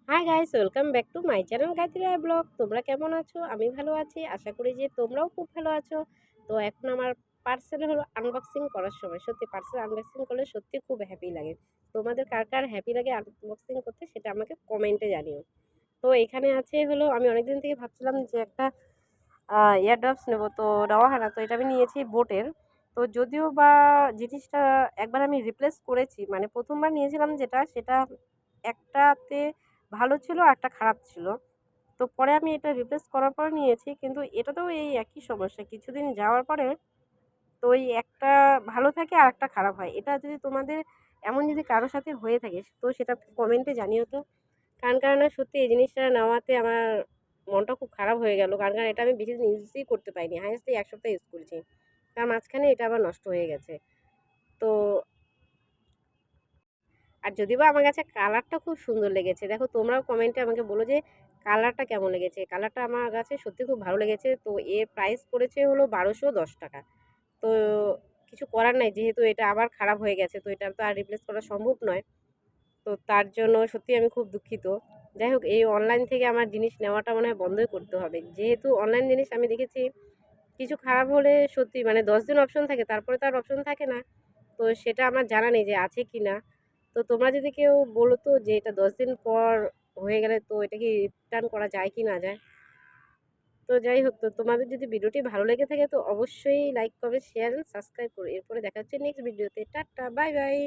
High guys, welcome back to my channel Gayatri Roy blog. তোমরা কেমন আছো? আমি ভালো আছি, আশা করি যে তোমরাও খুব ভালো আছো। তো এখন আমার পার্সেল হলো আনবক্সিং করার সময়। সত্যি পার্সেল আনবক্সিং করলে সত্যি খুব হ্যাপি লাগে। তোমাদের কার কার হ্যাপি লাগে আনবক্সিং করতে সেটা আমাকে কমেন্টে জানিও। তো এখানে আছে হলো, আমি অনেকদিন থেকে ভাবছিলাম যে একটা ইয়ারড্রপস নেবো, তো নেওয়া হয় না। তো এটা আমি নিয়েছি বোটের। তো যদিও বা জিনিসটা একবার আমি রিপ্লেস করেছি, মানে প্রথমবার নিয়েছিলাম যেটা সেটা একটাতে ভালো ছিল আর একটা খারাপ ছিল। তো পরে আমি এটা রিপ্লেস করার পর নিয়েছি, কিন্তু এটাতেও এই একই সমস্যা। কিছুদিন যাওয়ার পরে তো ওই একটা ভালো থাকে আর একটা খারাপ হয়। এটা যদি তোমাদের এমন যদি কারোর সাথে হয়ে থাকে তো সেটা কমেন্টে জানিও তো। কারণ না সত্যি এই জিনিসটা নেওয়াতে আমার মনটা খুব খারাপ হয়ে গেল। কারণ এটা আমি বেশি দিন ইউজই করতে পারিনি, হাইয়েস্ট 1 সপ্তাহ ইউজ করেছি। তার মাঝখানে এটা আবার নষ্ট হয়ে গেছে। তো আর যদিও বা আমার কাছে কালারটা খুব সুন্দর লেগেছে, দেখো তোমরাও কমেন্টে আমাকে বলো যে কালারটা কেমন লেগেছে। কালারটা আমার কাছে সত্যি খুব ভালো লেগেছে। তো এর প্রাইস পড়েছে হলো 1210 টাকা। তো কিছু করার নাই, যেহেতু এটা আবার খারাপ হয়ে গেছে তো এটা তো আর রিপ্লেস করা সম্ভব নয়। তো তার জন্য সত্যি আমি খুব দুঃখিত। যাই হোক, এই অনলাইন থেকে আমার জিনিস নেওয়াটা মনে হয় বন্ধই করতে হবে, যেহেতু অনলাইন জিনিস আমি দেখেছি কিছু খারাপ হলে সত্যি মানে 10 দিন অপশন থাকে, তারপরে তো আর অপশন থাকে না। তো সেটা আমার জানা নেই যে আছে কি না। তো তোমরা যদি কেউ বলো তো যে এটা 10 দিন পর হয়ে গেলে তো এটা কি রিটার্ন করা যায় কি না যায়। তো যাই হোক, তো তোমাদের যদি ভিডিওটি ভালো লেগে থাকে তো অবশ্যই লাইক কমেন্ট শেয়ার সাবস্ক্রাইব করো। এরপরে দেখা হচ্ছে নেক্সট ভিডিওতে। Tata, bye bye.